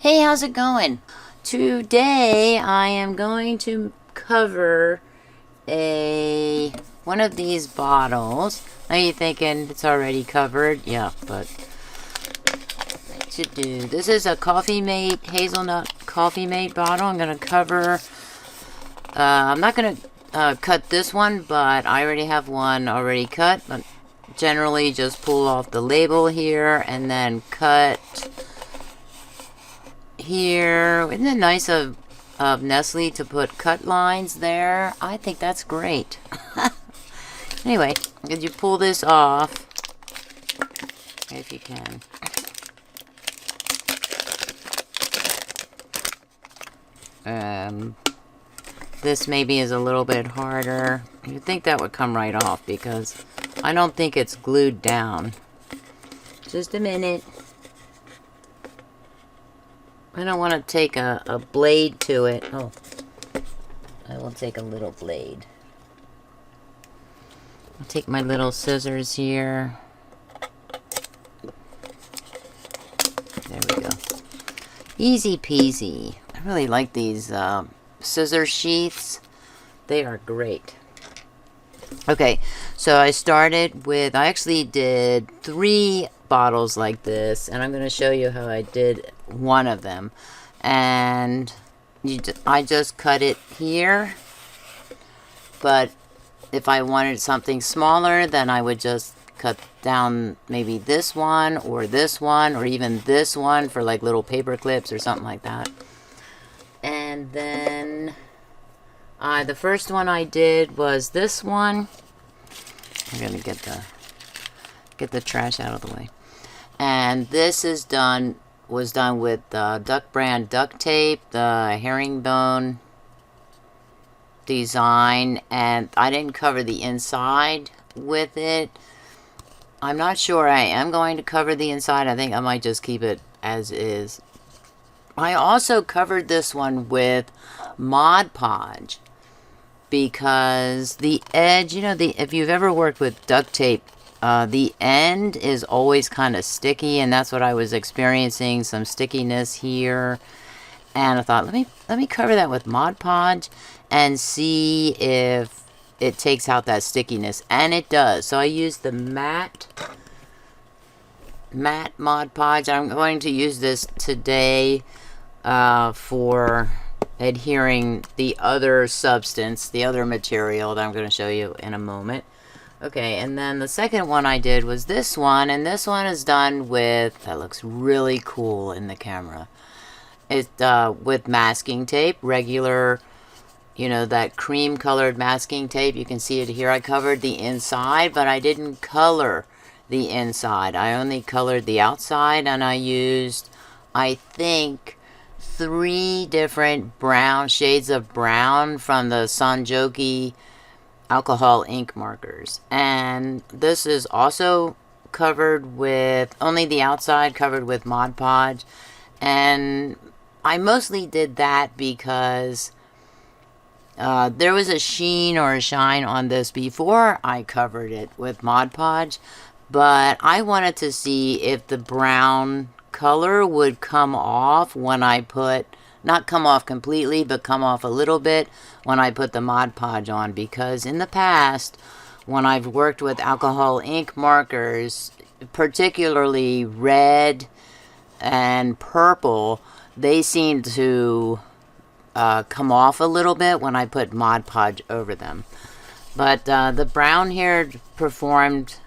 Hey, how's it going? Today I am going to cover one of these bottles. Now you're thinking it's already covered. Yeah, but to do this is a Coffee Mate hazelnut Coffee Mate bottle. I'm gonna cover. I'm not gonna cut this one, but I already have one already cut. But generally, just pull off the label here and then cut here. Isn't it nice of Nestle to put cut lines there? I think that's great. Anyway, could you pull this off if you can? This maybe is a little bit harder. You'd think that would come right off because I don't think it's glued down. Just a minute. I don't want to take a blade to it. Oh, I will take a little blade. I'll take my little scissors here. There we go. Easy peasy. I really like these scissor sheaths. They are great. Okay, so I started with, I actually did 3 bottles like this, and I'm going to show you how I did one of them. And I just cut it here, but if I wanted something smaller, then I would just cut down maybe this one, or even this one for like little paper clips or something like that. And then the first one I did was this one. I'm gonna get the trash out of the way. And this was done with Duck brand duct tape, the herringbone design, and I didn't cover the inside with it. I'm not sure I am going to cover the inside. I think I might just keep it as is. I also covered this one with Mod Podge because the edge, you know, if you've ever worked with duct tape, the end is always kind of sticky, and that's what I was experiencing, some stickiness here. And I thought, let me cover that with Mod Podge and see if it takes out that stickiness, and it does. So I used the matte Mod Podge. I'm going to use this today for adhering the other substance, the other material that I'm going to show you in a moment. Okay, and then the second one I did was this one, and this one is done with, that looks really cool in the camera. It's with masking tape, regular, you know, that cream colored masking tape. You can see it here. I covered the inside, but I didn't color the inside. I only colored the outside, and I used, I think, 3 different shades of brown from the Sanjoki alcohol ink markers. And this is also covered with, only the outside covered with Mod Podge. And I mostly did that because there was a sheen or a shine on this before I covered it with Mod Podge, but I wanted to see if the brown color would come off when I put, not come off completely, but come off a little bit when I put the Mod Podge on, because in the past, when I've worked with alcohol ink markers, particularly red and purple, they seem to come off a little bit when I put Mod Podge over them. But the brown here performed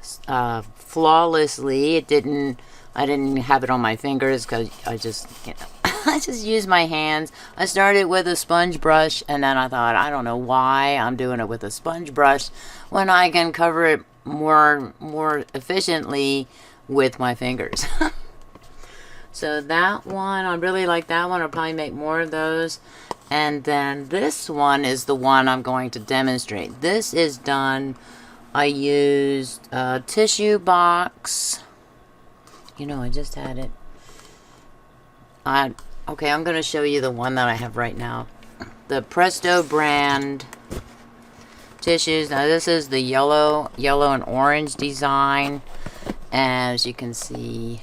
flawlessly. I didn't have it on my fingers because I just, you know, I just used my hands. I started with a sponge brush, and then I thought, I don't know why I'm doing it with a sponge brush when I can cover it more efficiently with my fingers. So that one, I really like that one. I'll probably make more of those. And then this one is the one I'm going to demonstrate. This is done, I used a tissue box. You know, I just had it. Okay, I'm going to show you the one that I have right now. The Presto brand tissues. Now this is the yellow and orange design. As you can see,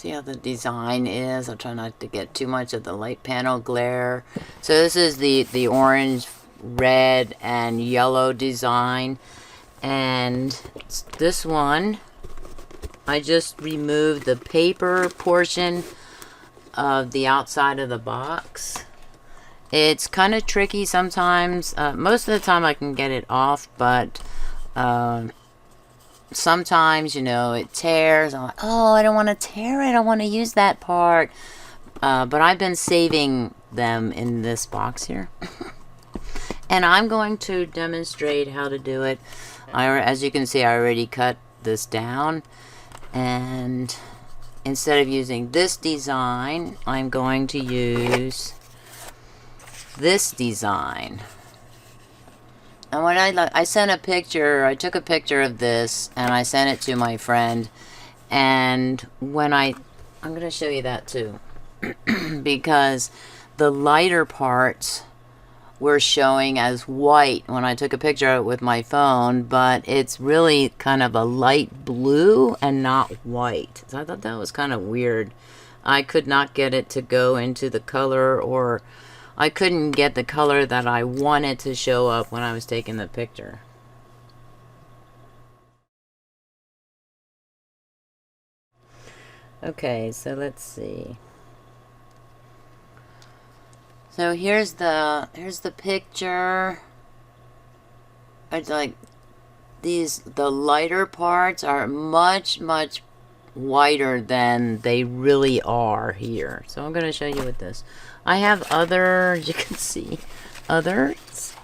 See how the design is? I'll try not to get too much of the light panel glare. So this is the orange, red, and yellow design. And this one, I just removed the paper portion of the outside of the box. It's kind of tricky sometimes. Most of the time I can get it off, but sometimes, you know, it tears. I'm like, oh, I don't want to tear it. I want to use that part. But I've been saving them in this box here. And I'm going to demonstrate how to do it. As you can see, I already cut this down. And instead of using this design, I'm going to use this design. And what I sent a picture, I took a picture of this and I sent it to my friend. And when I'm going to show you that too. Because the lighter parts were showing as white when I took a picture of it with my phone. But it's really kind of a light blue and not white. So I thought that was kind of weird. I could not get it to go into the color, or I couldn't get the color that I wanted to show up when I was taking the picture. Okay, so let's see. So here's the picture. It's like the lighter parts are much whiter than they really are here. So I'm going to show you with this. I have others, you can see, others.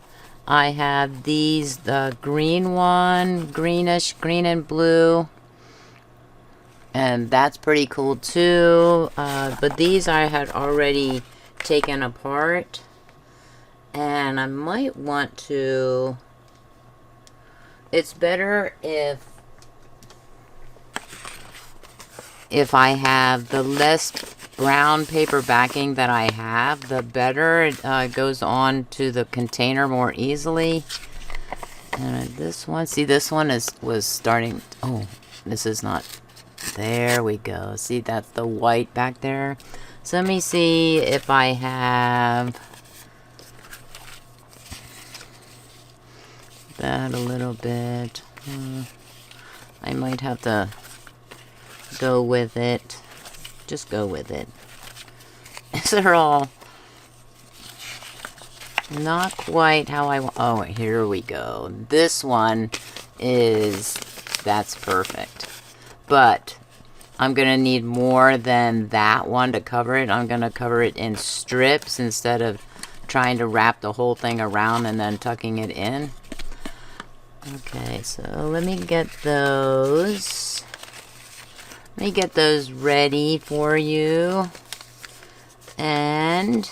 I have these, the green one, greenish, green and blue. And that's pretty cool too. But these I had already taken apart. And I might want to, it's better if I have the less brown paper backing that I have, the better. It goes on to the container more easily. And this one, see, this one was starting, oh, this is not, there we go. See, that's the white back there. So let me see if I have that a little bit. I might have to go with it. Just go with it. They're all not quite how I want. Oh, here we go. This one that's perfect. But I'm going to need more than that one to cover it. I'm going to cover it in strips instead of trying to wrap the whole thing around and then tucking it in. Okay, so let me get those. Let me get those ready for you. And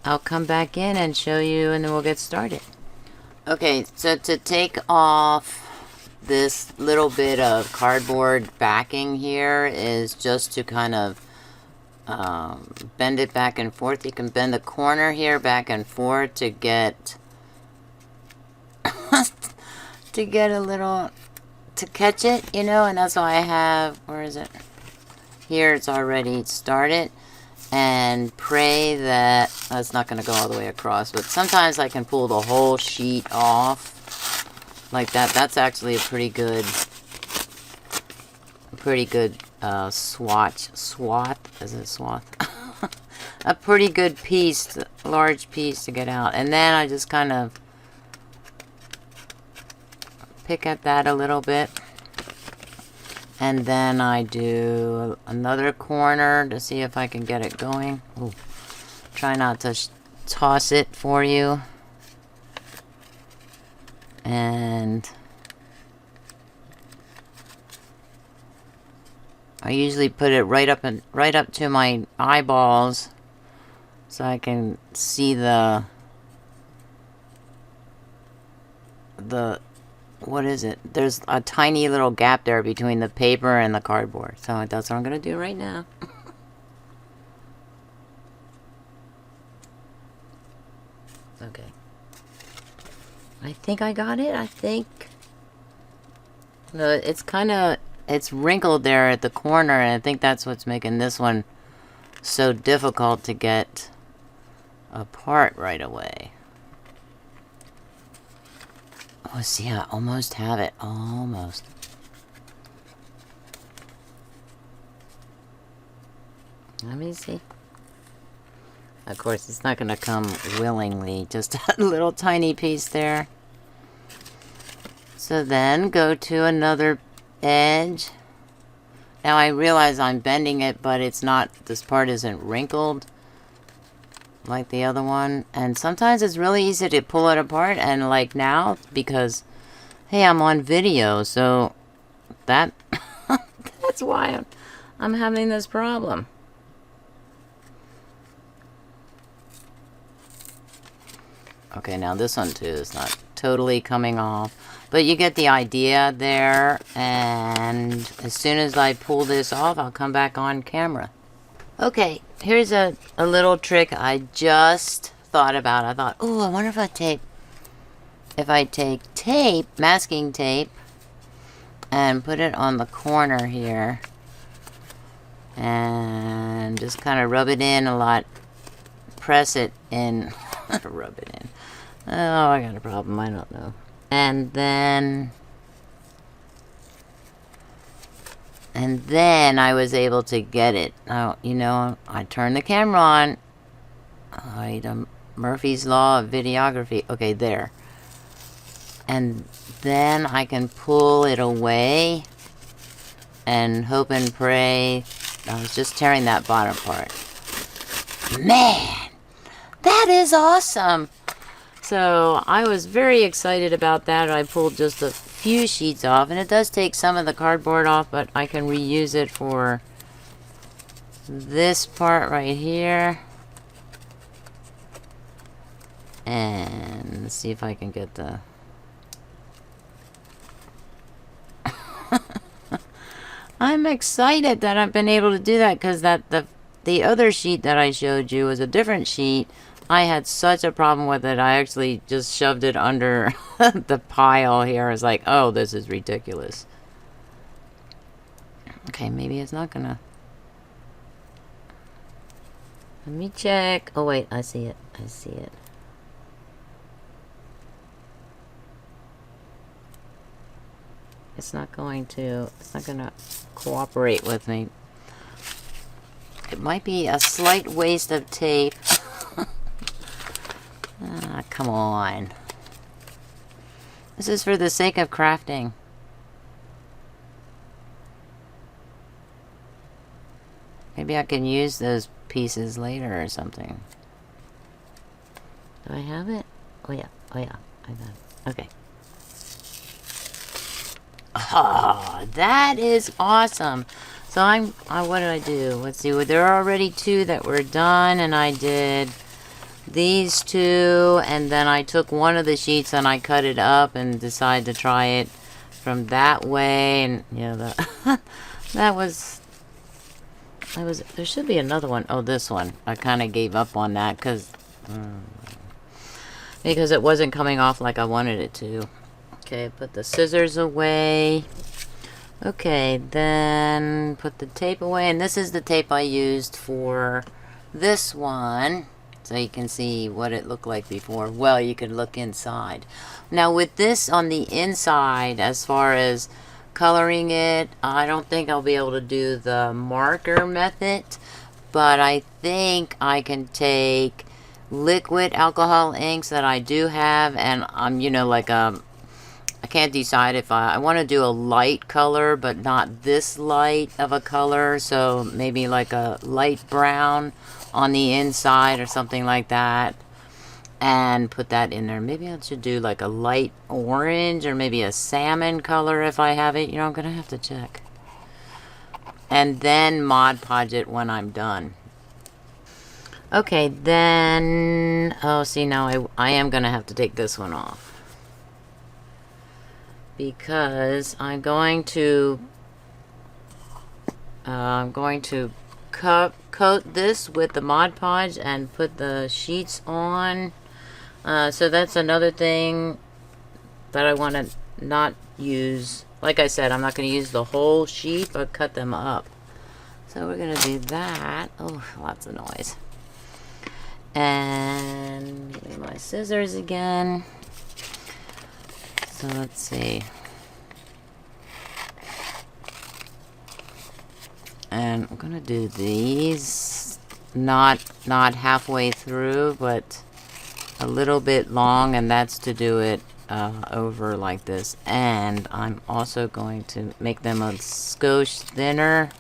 I'll come back in and show you, and then we'll get started. Okay, so to take off this little bit of cardboard backing here is just to kind of bend it back and forth. You can bend the corner here back and forth to get to get a little, to catch it, you know, and that's why I have, where is it? Here it's already started. And pray that, that's not going to go all the way across, but sometimes I can pull the whole sheet off like that. That's actually a pretty good swath, is it swath? A pretty good piece, large piece to get out. And then I just kind of pick at that a little bit. And then I do another corner to see if I can get it going. Ooh. Try not to toss it for you. And I usually put it right up to my eyeballs so I can see the what is it? There's a tiny little gap there between the paper and the cardboard. So that's what I'm going to do right now. Okay. I think I got it. I think. No, it's kind of it's wrinkled there at the corner, and I think that's what's making this one so difficult to get apart right away. Oh, see, I almost have it. Almost. Let me see. Of course, it's not going to come willingly. Just a little tiny piece there. So then go to another edge. Now I realize I'm bending it, but it's not, this part isn't wrinkled like the other one. And sometimes it's really easy to pull it apart, and like now, because, hey, I'm on video, so that that's why I'm having this problem. Okay, now this one too is not totally coming off, but you get the idea there. And as soon as I pull this off, I'll come back on camera. Okay, here's a little trick I just thought about. I thought, oh, I wonder if I take tape, masking tape, and put it on the corner here, and just kind of rub it in a lot, press it in, rub it in. Oh, I got a problem, I don't know. And then I was able to get it. Now, you know, I turned the camera on. Murphy's Law of Videography. Okay, there. And then I can pull it away and hope and pray. I was just tearing that bottom part. Man, that is awesome. So I was very excited about that. I pulled just a few sheets off, and it does take some of the cardboard off, but I can reuse it for this part right here. And let's see if I can get the I'm excited that I've been able to do that, because the other sheet that I showed you was a different sheet. I had such a problem with it, I actually just shoved it under the pile here. I was like, oh, this is ridiculous. Okay, maybe it's not gonna... Let me check. Oh, wait, I see it. I see it. It's not going to cooperate with me. It might be a slight waste of tape. Ah, come on. This is for the sake of crafting. Maybe I can use those pieces later or something. Do I have it? Oh yeah, I got it. Okay. Oh, that is awesome. So what did I do? Let's see. Well, there are already 2 that were done, and I did these 2, and then I took one of the sheets and I cut it up and decided to try it from that way. And yeah, that was there should be another one. Oh, this one. I kind of gave up on that because it wasn't coming off like I wanted it to. Okay, put the scissors away. Okay, then put the tape away. And this is the tape I used for this one. So you can see what it looked like before. Well, you can look inside. Now with this on the inside, as far as coloring it, I don't think I'll be able to do the marker method. But I think I can take liquid alcohol inks that I do have. And I'm, you know, like I can't decide if I want to do a light color, but not this light of a color. So maybe like a light brown on the inside or something like that. And put that in there. Maybe I should do like a light orange or maybe a salmon color if I have it. You know, I'm going to have to check. And then Mod Podge it when I'm done. Okay, then... Oh, see, now I am going to have to take this one off. Because I'm going to coat this with the Mod Podge and put the sheets on. So that's another thing that I want to not use like I said, I'm not going to use the whole sheet, but cut them up. So we're going to do that. Oh, lots of noise. And give me my scissors again. So let's see. And I'm going to do these, not halfway through, but a little bit long, and that's to do it over like this. And I'm also going to make them a skosh thinner.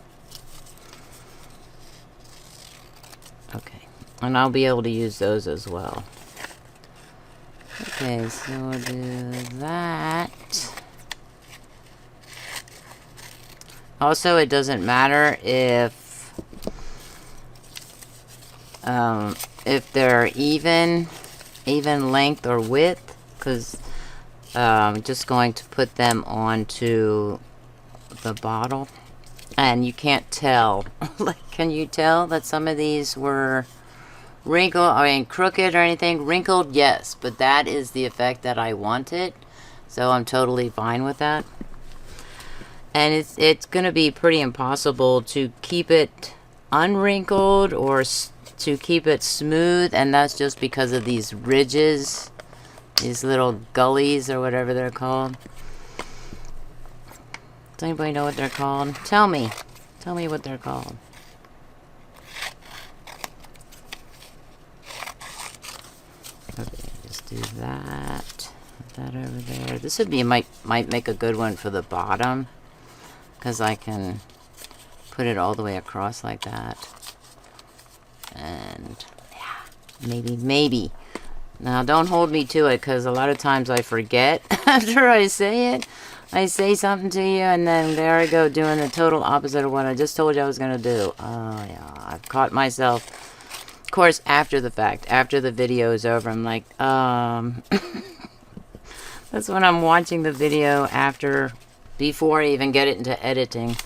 Okay, and I'll be able to use those as well. Okay, so we'll do that. Also, it doesn't matter if they're even length or width, because I'm just going to put them onto the bottle. And you can't tell. Like, can you tell that some of these were wrinkled, I mean crooked or anything? Wrinkled, yes, but that is the effect that I wanted. So I'm totally fine with that. And it's going to be pretty impossible to keep it unwrinkled or to keep it smooth, and that's just because of these ridges, these little gullies or whatever they're called. Does anybody know what they're called? Tell me what they're called. Okay, just do that. Put that over there. This would be might make a good one for the bottom, because I can put it all the way across like that. And yeah, maybe. Now don't hold me to it, because a lot of times I forget after I say it. I say something to you, and then there I go doing the total opposite of what I just told you I was going to do. Oh yeah, I've caught myself. Of course, after the fact, after the video is over, I'm like, that's when I'm watching the video before I even get it into editing.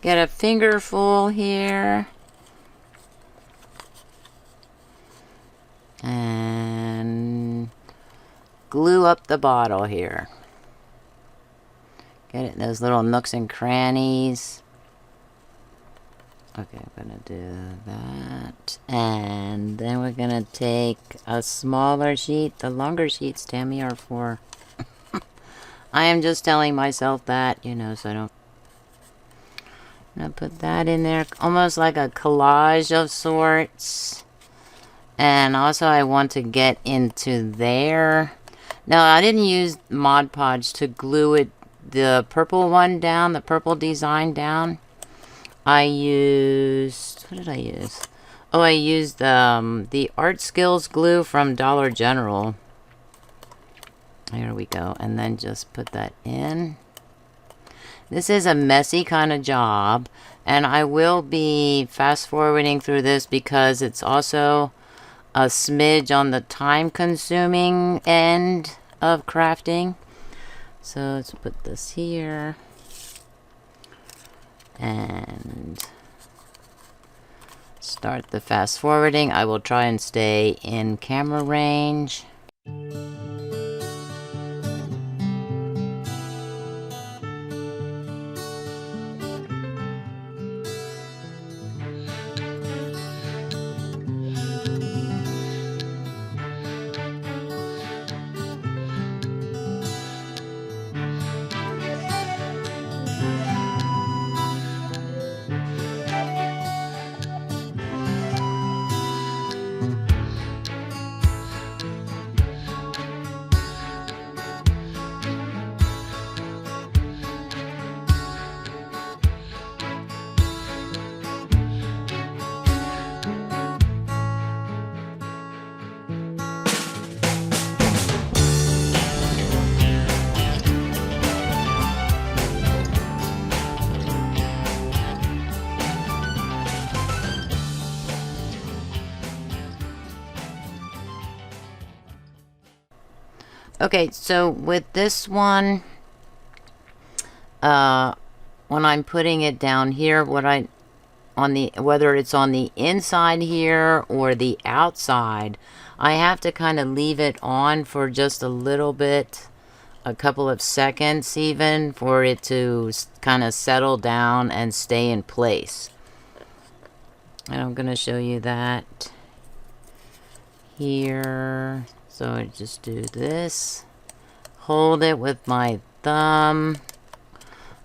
Get a fingerful here. And glue up the bottle here. Get it in those little nooks and crannies. Okay, I'm gonna do that. And then we're gonna take a smaller sheet. The longer sheets, Tammy, are for... I am just telling myself that, you know, so I don't... I'm gonna put that in there, almost like a collage of sorts. And also I want to get into there. Now, I didn't use Mod Podge to glue it, the purple one down, the purple design down. I used, what did I use? Oh, I used the Art Skills glue from Dollar General. There we go. And then just put that in. This is a messy kind of job, and I will be fast forwarding through this because it's also a smidge on the time consuming end of crafting. So let's put this here. And start the fast forwarding. I will try and stay in camera range. Okay, so with this one, when I'm putting it down here, whether it's on the inside here or the outside, I have to kind of leave it on for just a little bit a couple of seconds even for it to kind of settle down and stay in place. And I'm going to show you that here. So I just do this, hold it with my thumb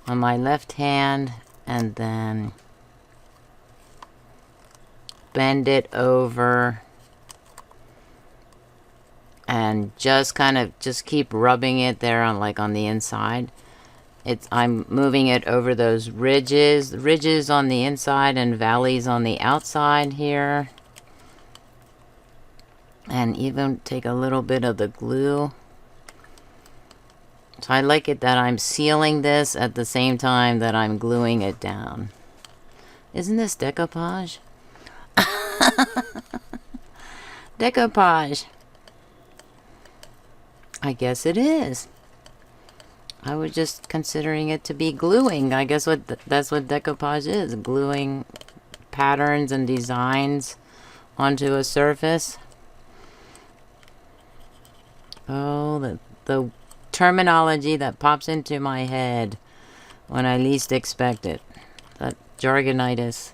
on my left hand, and then bend it over and just kind of just keep rubbing it there on, like, on the inside. I'm moving it over those ridges on the inside and valleys on the outside here. And even take a little bit of the glue. So I like it that I'm sealing this at the same time that I'm gluing it down. Isn't this decoupage? Decoupage. I guess it is. I was just considering it to be gluing. I guess that's what decoupage is. Gluing patterns and designs onto a surface. Oh, the terminology that pops into my head when I least expect it. That jargonitis.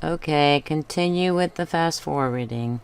Okay, continue with the fast forwarding.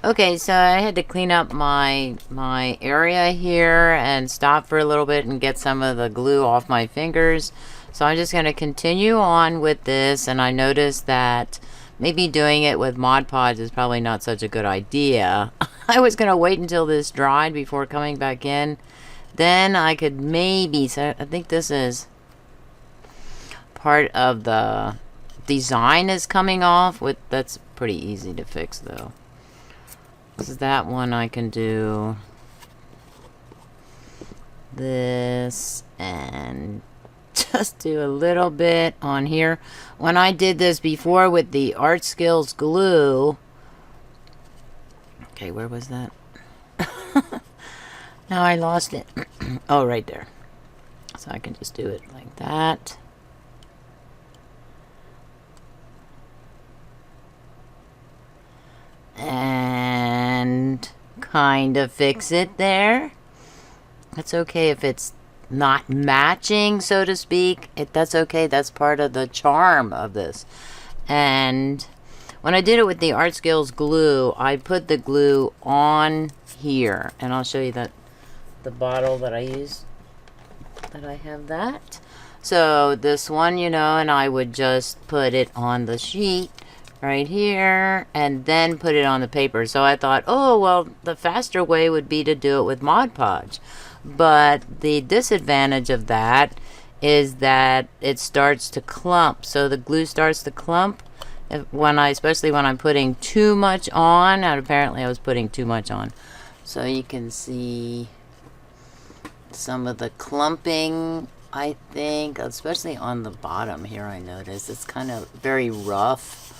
Okay, so I had to clean up my area here and stop for a little bit and get some of the glue off my fingers. So I'm just going to continue on with this, and I noticed that maybe doing it with Mod Podge is probably not such a good idea. I was going to wait until this dried before coming back in. Then I could maybe, so I think this is part of the design is coming off. That's pretty easy to fix though. This is that one. I can do this and just do a little bit on here. When I did this before with the Art Skills glue, okay, where was that? Now I lost it. Oh, right there. So I can just do it like that. And kind of fix it there. That's okay if it's not matching, so to speak. That's okay. That's part of the charm of this. And when I did it with the Art Skills glue, I put the glue on here. And I'll show you that the bottle that I use, that I have that. So this one, you know, and I would just put it on the sheet right here and then put it on the paper. So I thought, oh, well, the faster way would be to do it with Mod Podge. But the disadvantage of that is that it starts to clump. So the glue starts to clump especially when I'm putting too much on. And apparently I was putting too much on. So you can see some of the clumping, I think, especially on the bottom here. I noticed it's kind of very rough.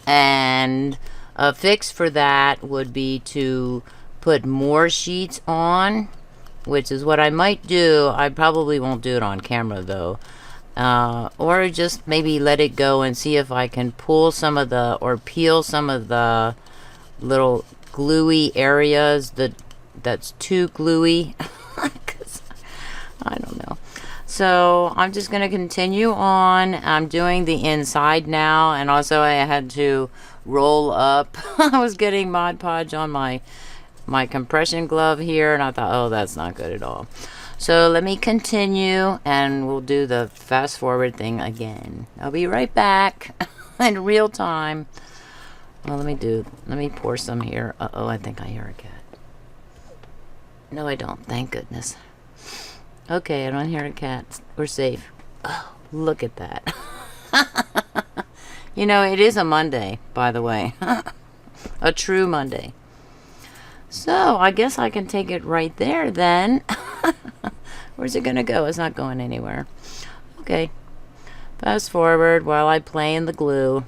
And a fix for that would be to put more sheets on, which is what I might do. I probably won't do it on camera though. Or just maybe let it go and see if I can pull some of the, or peel some of the little gluey areas that's too gluey. 'Cause I don't know. So I'm just going to continue on. I'm doing the inside now, and also I had to roll up. I was getting Mod Podge on my compression glove here, and I thought, oh, that's not good at all. So let me continue, and we'll do the fast forward thing again. I'll be right back in real time. Well, let me pour some here. Uh-oh, I think I hear a cat. No, I don't. Thank goodness. Okay, I don't hear a cat. We're safe. Oh, look at that. You know, it is a Monday, by the way. A true Monday. So, I guess I can take it right there then. Where's it gonna go? It's not going anywhere. Okay. Fast forward while I play in the glue.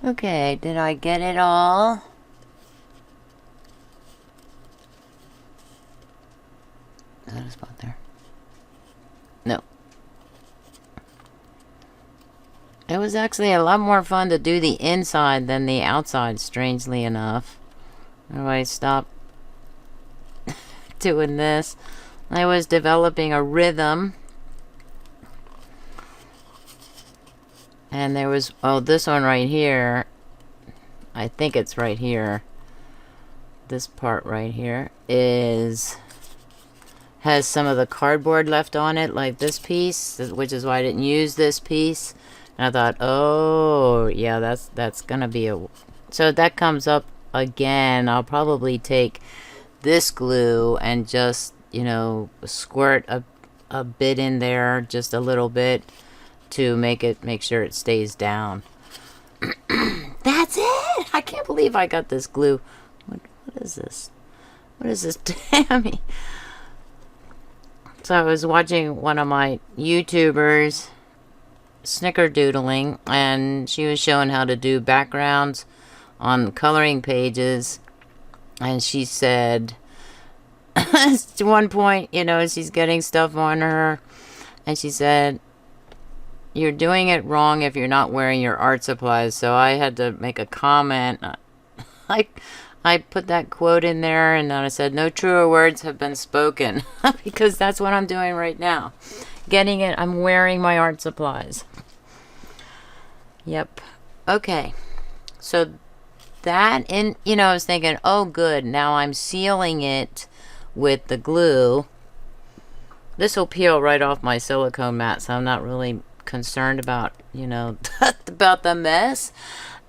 Okay, did I get it all? Is that a spot there? No. It was actually a lot more fun to do the inside than the outside, strangely enough. Anyway, stop doing this. I was developing a rhythm. And there was, oh, this one right here. I think it's right here. This part right here has some of the cardboard left on it, like this piece, which is why I didn't use this piece. And I thought, oh, yeah, that's gonna be a... So that comes up again. I'll probably take this glue and just, you know, squirt a bit in there, just a little bit, to make sure it stays down. That's it! I can't believe I got this glue. What is this? What is this? Tammy. So I was watching one of my YouTubers snickerdoodling, and she was showing how to do backgrounds on coloring pages, and she said at one point, you know, she's getting stuff on her, and she said, "You're doing it wrong if you're not wearing your art supplies." So I had to make a comment. I put that quote in there, and then I said, "No truer words have been spoken," because that's what I'm doing right now. Getting it, I'm wearing my art supplies. Yep. Okay. So that, you know, I was thinking, oh good, now I'm sealing it with the glue. This will peel right off my silicone mat, so I'm not really concerned about, you know, about the mess.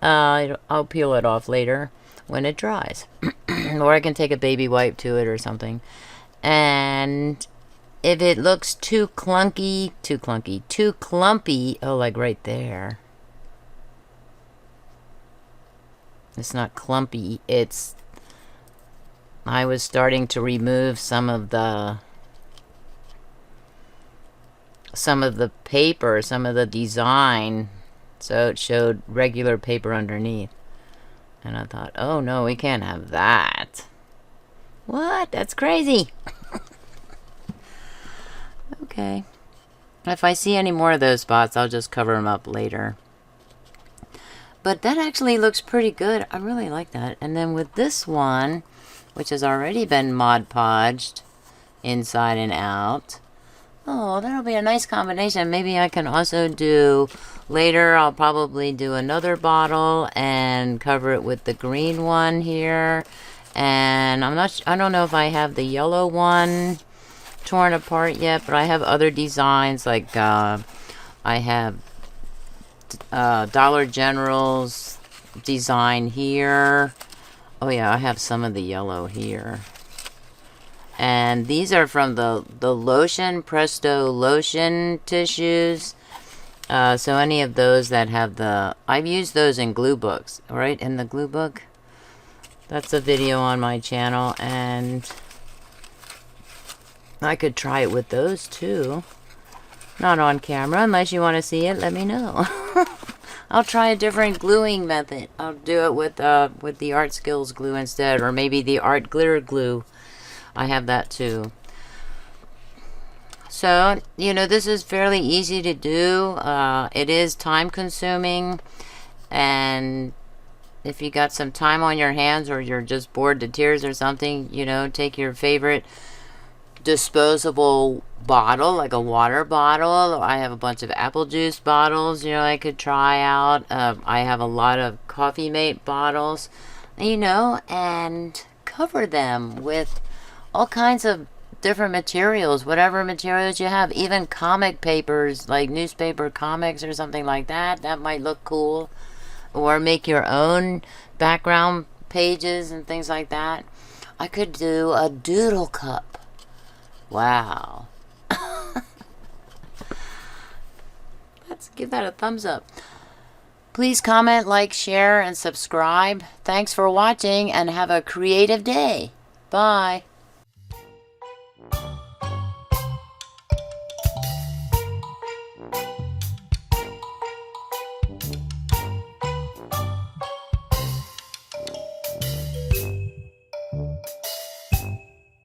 I'll peel it off later when it dries. Or I can take a baby wipe to it or something. And if it looks too clumpy, oh, like right there. It's not clumpy, it's... I was starting to remove some of the paper, some of the design, so it showed regular paper underneath. And I thought, oh no, we can't have that. What? That's crazy. Okay. If I see any more of those spots, I'll just cover them up later. But that actually looks pretty good. I really like that. And then with this one, which has already been Mod Podged inside and out. Oh, that'll be a nice combination. Maybe I can also do, later I'll probably do another bottle and cover it with the green one here. And I don't know if I have the yellow one torn apart yet, but I have other designs, like I have Dollar General's design here. Oh yeah, I have some of the yellow here. And these are from the Lotion, Presto Lotion tissues. So any of those that have the... I've used those in glue books, right? In the glue book. That's a video on my channel, and I could try it with those too. Not on camera. Unless you want to see it, let me know. I'll try a different gluing method. I'll do it with the Art Skills glue instead, or maybe the Art Glitter glue. I have that too. So, you know, this is fairly easy to do. It is time consuming, and if you got some time on your hands, or you're just bored to tears or something, you know, take your favorite disposable bottle, like a water bottle. I have a bunch of apple juice bottles, you know, I could try out. I have a lot of Coffee Mate bottles, you know, and cover them with all kinds of different materials, whatever materials you have, even comic papers, like newspaper comics or something like that. That might look cool. Or make your own background pages and things like that. I could do a doodle cup. Wow. Let's give that a thumbs up. Please comment, like, share, and subscribe. Thanks for watching, and have a creative day. Bye.